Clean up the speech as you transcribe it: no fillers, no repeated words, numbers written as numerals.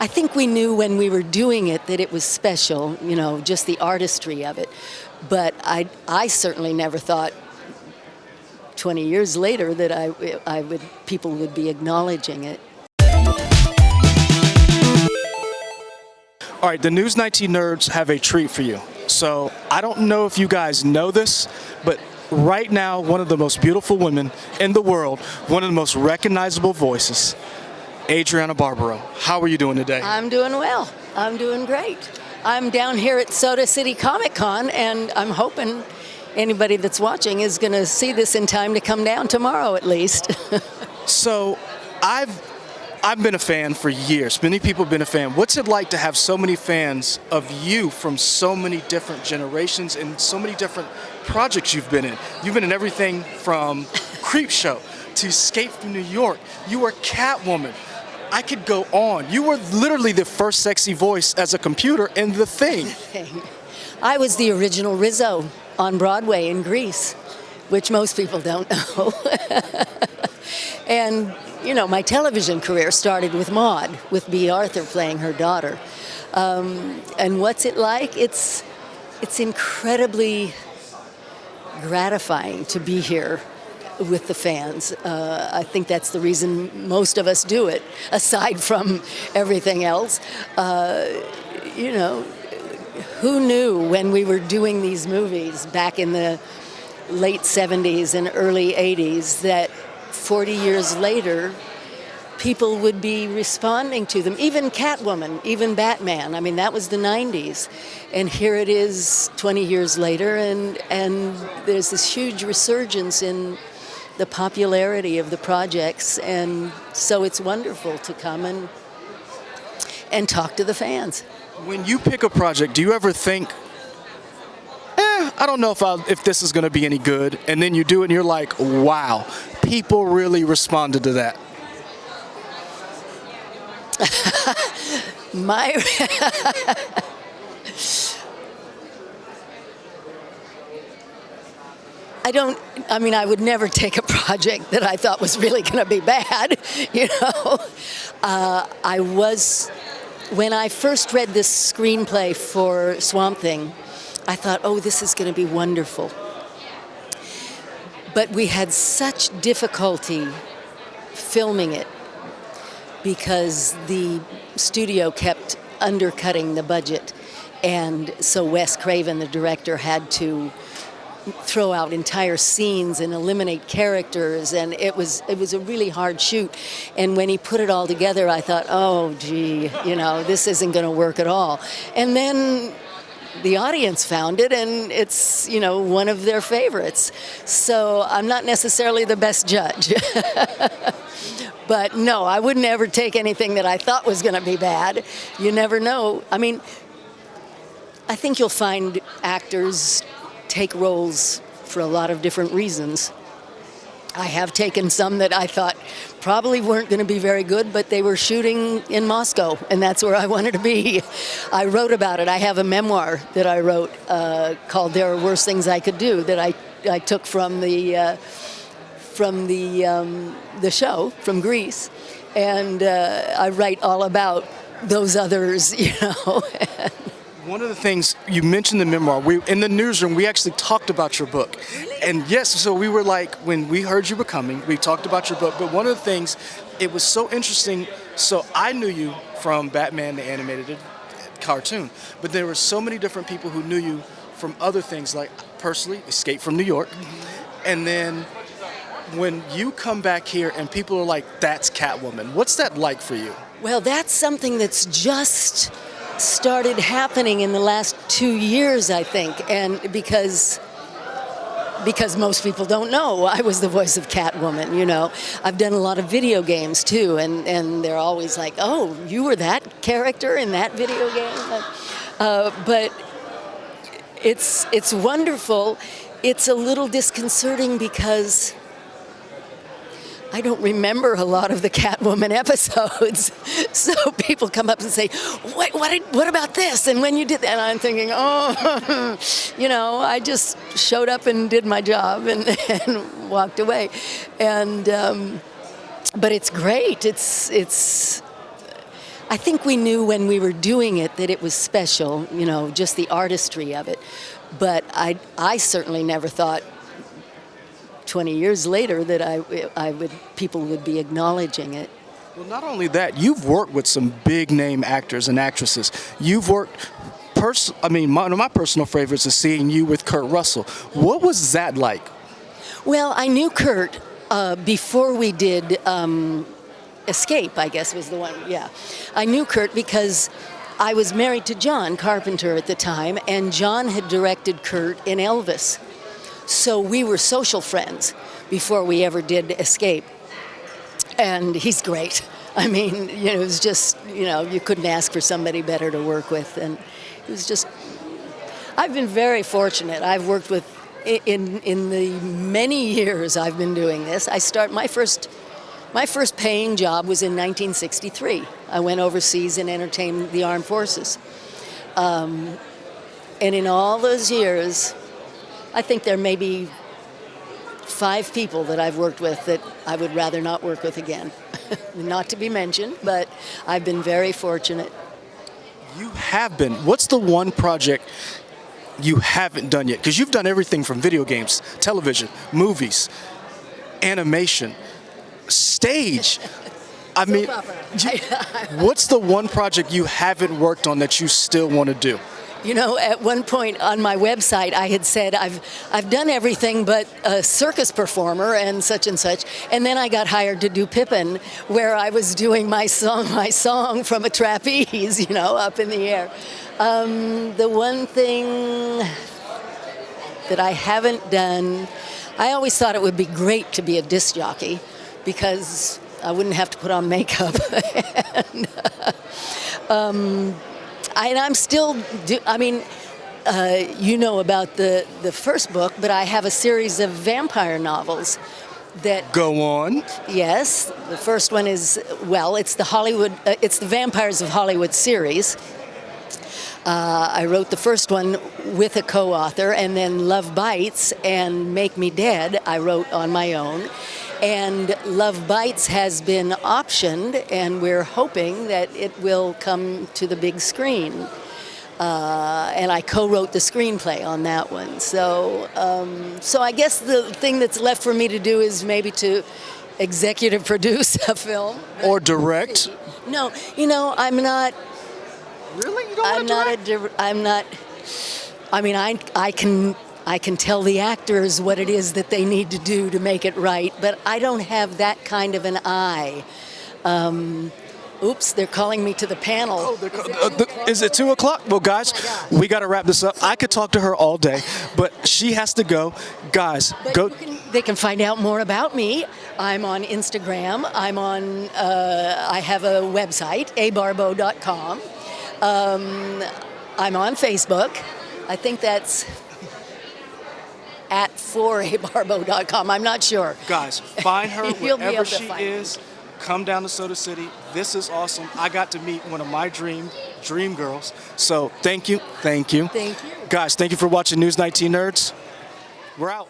I think we knew when we were doing it that it was special, you know, just the artistry of it. But I certainly never thought 20 years later that people would be acknowledging it. All right, the News 19 nerds have a treat for you. So I don't know if you guys know this, but right now, one of the most beautiful women in the world, one of the most recognizable voices, Adrienne Barbeau. How are you doing today? I'm doing well. I'm doing great. I'm down here at Soda City Comic Con, and I'm hoping anybody that's watching is going to see this in time to come down tomorrow at least. So I've been a fan for years. Many people have been a fan. What's it like to have so many fans of you from so many different generations and so many different projects you've been in? You've been in everything from Creepshow to Escape from New York. You were Catwoman. I could go on. You were literally the first sexy voice as a computer in The Thing. I was the original Rizzo on Broadway in Greece, which most people don't know. And, you know, my television career started with Maude, with Bea Arthur playing her daughter. And what's it like? It's incredibly gratifying to be here with the fans. I think that's the reason most of us do it, aside from everything else. You know, who knew when we were doing these movies back in the late 70s and early 80s that 40 years later, people would be responding to them. Even Catwoman, even Batman. I mean, that was the 90s. And here it is 20 years later, and there's this huge resurgence in the popularity of the projects. And so it's wonderful to come and talk to the fans. When you pick a project, do you ever think, I don't know if this is going to be any good, and then you do it and you're like, wow, people really responded to that? I would never take a project that I thought was really going to be bad, you know. When I first read this screenplay for Swamp Thing, I thought, oh, this is going to be wonderful. But we had such difficulty filming it because the studio kept undercutting the budget. And so Wes Craven, the director, had to throw out entire scenes and eliminate characters, and it was a really hard shoot. And when he put it all together, I thought, oh, gee, you know, this isn't going to work at all. And then the audience found it, and it's, you know, one of their favorites. So I'm not necessarily the best judge. But no, I wouldn't ever take anything that I thought was going to be bad. You never know. I mean, I think you'll find actors take roles for a lot of different reasons. I have taken some that I thought probably weren't going to be very good, but they were shooting in Moscow, and that's where I wanted to be. I wrote about it. I have a memoir that I wrote called "There Are Worse Things I Could Do" that I took from the show from Greece, and I write all about those others, you know. One of the things you mentioned, the memoir, in the newsroom, we actually talked about your book. Really? And yes, so we were like, when we heard you were coming, we talked about your book. But one of the things, it was so interesting. So I knew you from Batman, the animated cartoon. But there were so many different people who knew you from other things, like personally, Escape from New York. Mm-hmm. And then when you come back here and people are like, that's Catwoman, what's that like for you? Well, that's something that's just started happening in the last 2 years, I think, and because most people don't know I was the voice of Catwoman, you know. I've done a lot of video games too, and they're always like, oh, you were that character in that video game? But it's wonderful. It's a little disconcerting because I don't remember a lot of the Catwoman episodes. So people come up and say, what about this? And when you did that, and I'm thinking, oh, you know, I just showed up and did my job and walked away. And but it's great. I think we knew when we were doing it that it was special, you know, just the artistry of it. But I certainly never thought 20 years later that people would be acknowledging it. Well, not only that, you've worked with some big name actors and actresses. You've worked, one of my personal favorites is seeing you with Kurt Russell. What was that like? Well, I knew Kurt before we did Escape, I guess was the one, yeah. I knew Kurt because I was married to John Carpenter at the time, and John had directed Kurt in Elvis. So we were social friends before we ever did Escape. And he's great. I mean, you know, it was just, you know, you couldn't ask for somebody better to work with. And it was just, I've been very fortunate. I've worked with, in the many years I've been doing this, my first paying job was in 1963. I went overseas and entertained the armed forces. And in all those years, I think there may be 5 people that I've worked with that I would rather not work with again. Not to be mentioned, but I've been very fortunate. You have been. What's the one project you haven't done yet? Because you've done everything from video games, television, movies, animation, stage. I mean, what's the one project you haven't worked on that you still want to do? You know, at one point on my website, I had said I've done everything but a circus performer and such, and then I got hired to do Pippin, where I was doing my song from a trapeze, you know, up in the air. The one thing that I haven't done, I always thought it would be great to be a disc jockey because I wouldn't have to put on makeup. And I'm still, you know about the first book, but I have a series of vampire novels that... Go on. Yes. The first one is, well, it's the Vampires of Hollywood series. I wrote the first one with a co-author, and then Love Bites and Make Me Dead I wrote on my own. And Love Bites has been optioned, and we're hoping that it will come to the big screen. And I co-wrote the screenplay on that one. So I guess the thing that's left for me to do is maybe to executive produce a film. Or direct? No, you know, I'm not... Really? You don't want to direct? I'm not... I mean, I can tell the actors what it is that they need to do to make it right, but I don't have that kind of an eye. Oops, they're calling me to the panel. Oh, is it 2 o'clock? Well, guys, we got to wrap this up. I could talk to her all day, but she has to go. Guys, go. They can find out more about me. I'm on Instagram. I have a website, abarbeau.com. I'm on Facebook. I think that's at 4abarbeau.com. I'm not sure. Guys, find her wherever she is. Come down to Soda City. This is awesome. I got to meet one of my dream girls. So thank you. Thank you. Guys, thank you for watching News 19 Nerds. We're out.